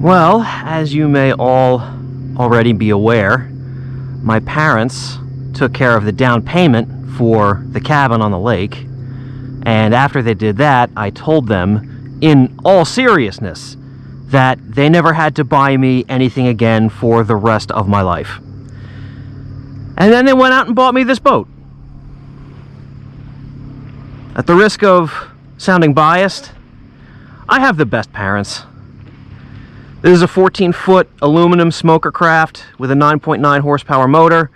Well, as you may all already be aware, my parents took care of the down payment for the cabin on the lake, and after they did that, I told them, in all seriousness, that they never had to buy me anything again for the rest of my life. And then they went out and bought me this boat. At the risk of sounding biased, I have the best parents. This is a 14-foot aluminum smoker craft with a 9.9 horsepower motor.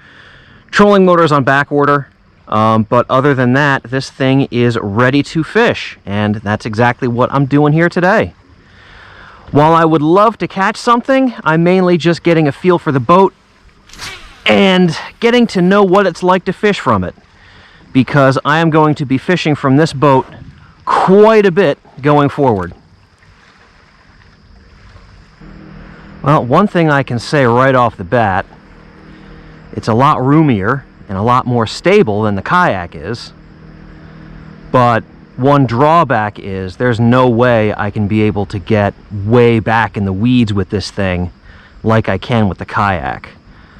Trolling motors on back order. But other than that, this thing is ready to fish. And that's exactly what I'm doing here today. While I would love to catch something, I'm mainly just getting a feel for the boat and getting to know what it's like to fish from it. Because I am going to be fishing from this boat quite a bit going forward. Well, one thing I can say right off the bat, it's a lot roomier and a lot more stable than the kayak is. But one drawback is there's no way I can be able to get way back in the weeds with this thing like I can with the kayak.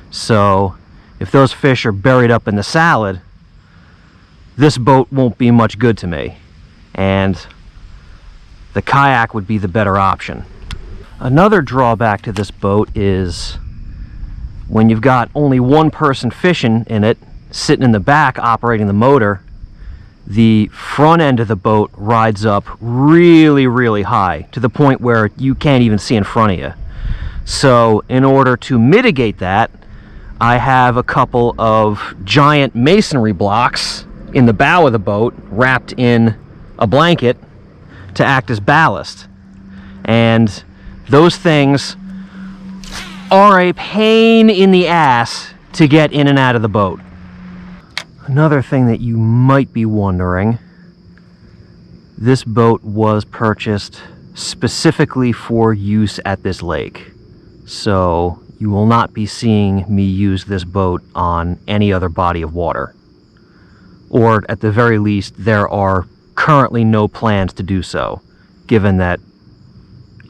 So if those fish are buried up in the salad, this boat won't be much good to me. And the kayak would be the better option. Another drawback to this boat is when you've got only one person fishing in it, sitting in the back operating the motor, the front end of the boat rides up really, really high to the point where you can't even see in front of you. So in order to mitigate that, I have a couple of giant masonry blocks in the bow of the boat wrapped in a blanket to act as ballast. And those things are a pain in the ass to get in and out of the boat. Another thing that you might be wondering, this boat was purchased specifically for use at this lake. So you will not be seeing me use this boat on any other body of water. Or at the very least, there are currently no plans to do so, given that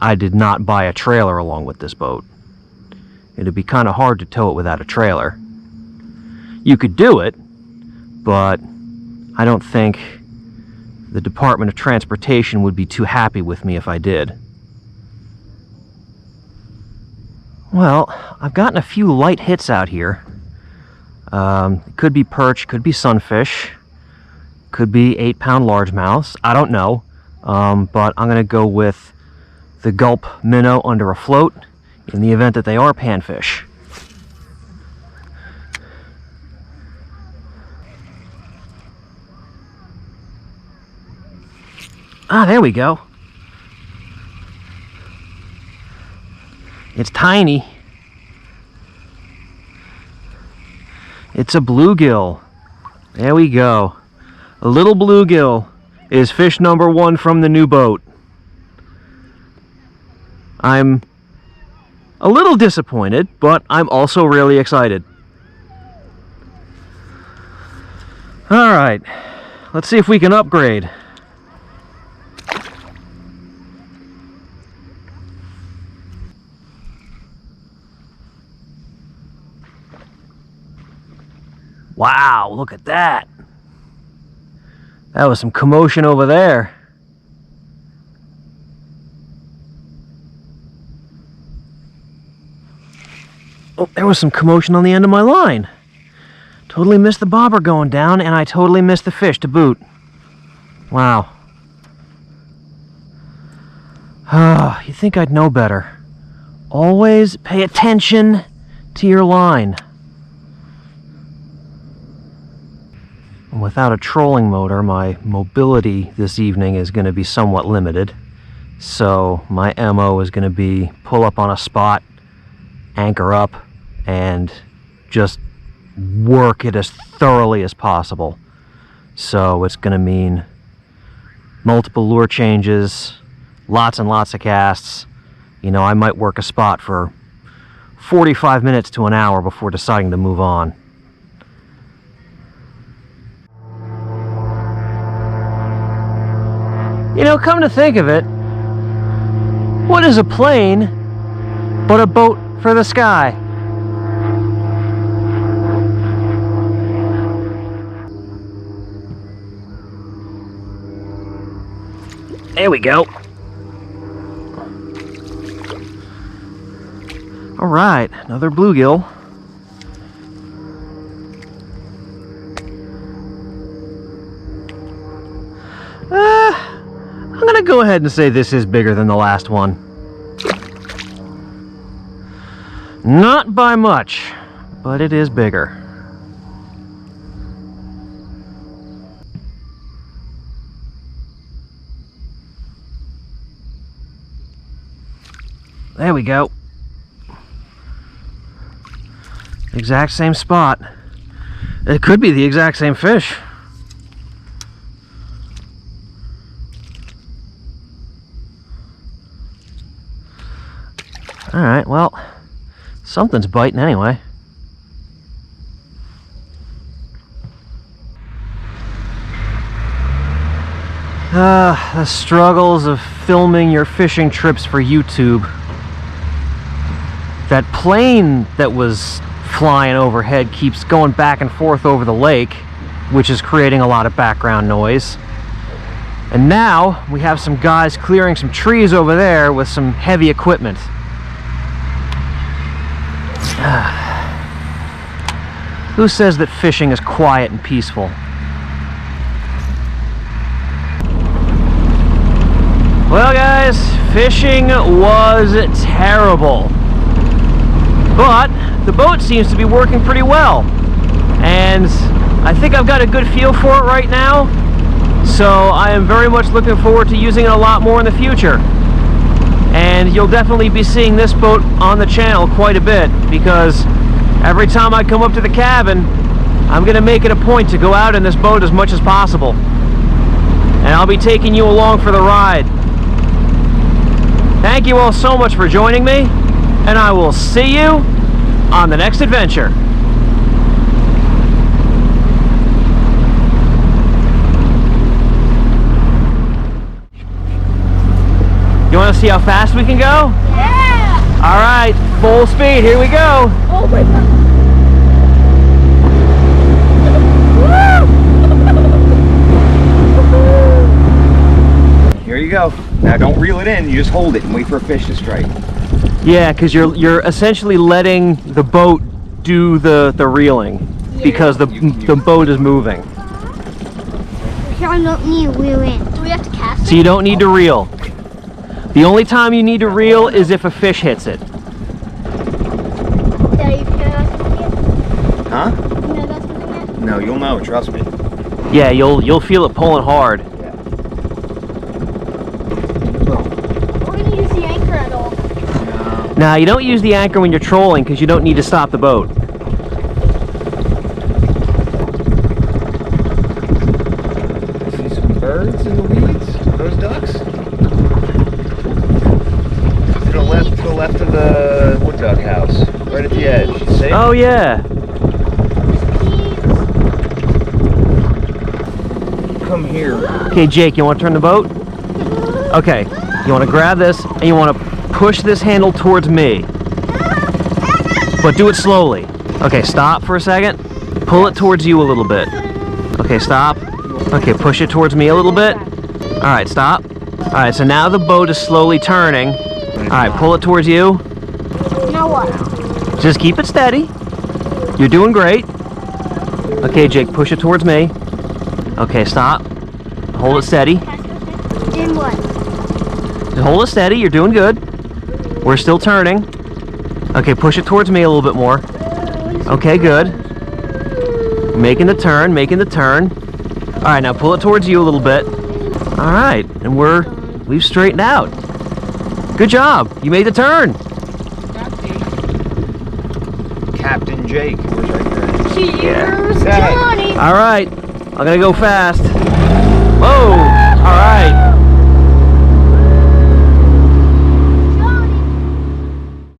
I did not buy a trailer along with this boat. It'd be kind of hard to tow it without a trailer. You could do it, but I don't think the Department of Transportation would be too happy with me if I did. Well, I've gotten a few light hits out here. Could be perch, could be sunfish, could be 8-pound largemouths. I don't know, but I'm going to go with the gulp minnow under a float in the event that they are panfish. Ah, there we go. It's tiny. It's a bluegill. There we go. A little bluegill is fish number 1 from the new boat. I'm a little disappointed, but I'm also really excited. Alright, let's see if we can upgrade. Wow, look at that. That was some commotion over there. Oh, there was some commotion on the end of my line. Totally missed the bobber going down, and I totally missed the fish to boot. Wow. Ah, you'd think I'd know better. Always pay attention to your line. Without a trolling motor, my mobility this evening is going to be somewhat limited. So my MO is going to be pull up on a spot, anchor up, and just work it as thoroughly as possible. So it's going to mean multiple lure changes, lots and lots of casts. You know, I might work a spot for 45 minutes to an hour before deciding to move on. You know, come to think of it, what is a plane but a boat for the sky. There we go. All right, another bluegill. I'm gonna go ahead and say this is bigger than the last one. Not by much, but it is bigger. There we go. Exact same spot. It could be the exact same fish. Alright, well, something's biting anyway. The struggles of filming your fishing trips for YouTube. That plane that was flying overhead keeps going back and forth over the lake, which is creating a lot of background noise. And now we have some guys clearing some trees over there with some heavy equipment. Who says that fishing is quiet and peaceful? Well guys, fishing was terrible. But the boat seems to be working pretty well. And I think I've got a good feel for it right now. So I am very much looking forward to using it a lot more in the future. And you'll definitely be seeing this boat on the channel quite a bit, because every time I come up to the cabin, I'm going to make it a point to go out in this boat as much as possible. And I'll be taking you along for the ride. Thank you all so much for joining me, and I will see you on the next adventure. You want to see how fast we can go? Yeah! All right, full speed, here we go. Oh my God. Here you go. Now don't reel it in, you just hold it and wait for a fish to strike. Yeah, because you're essentially letting the boat do the reeling, because the boat is moving. I don't need to reel in. Do we have to cast it? So you don't need to reel. The only time you need to reel is if a fish hits it. Daddy, you know that's something yet? Huh? You know that's something yet? No, you'll know, trust me. Yeah, you'll feel it pulling hard. We're gonna use the anchor at all. Now, you don't use the anchor when you're trolling because you don't need to stop the boat. See some birds in the weeds? Those ducks? To the left of the wood duck house. Right at the edge. See? Oh, yeah. Come here. Okay, Jake, you want to turn the boat? Okay, you want to grab this and you want to push this handle towards me. But do it slowly. Okay, stop for a second. Pull it towards you a little bit. Okay, stop. Okay, push it towards me a little bit. All right, stop. All right, so now the boat is slowly turning. All right, pull it towards you. Now what? Just keep it steady. You're doing great. Okay, Jake, push it towards me. Okay, stop. Hold it steady. Then what? Just hold it steady. You're doing good. We're still turning. Okay, push it towards me a little bit more. Okay, good. Making the turn, making the turn. All right, now pull it towards you a little bit. All right, and we've straightened out. Good job. You made the turn. Captain Jake was right there. Cheers, Yeah. Johnny! All right, I'm gonna go fast. Whoa, all right.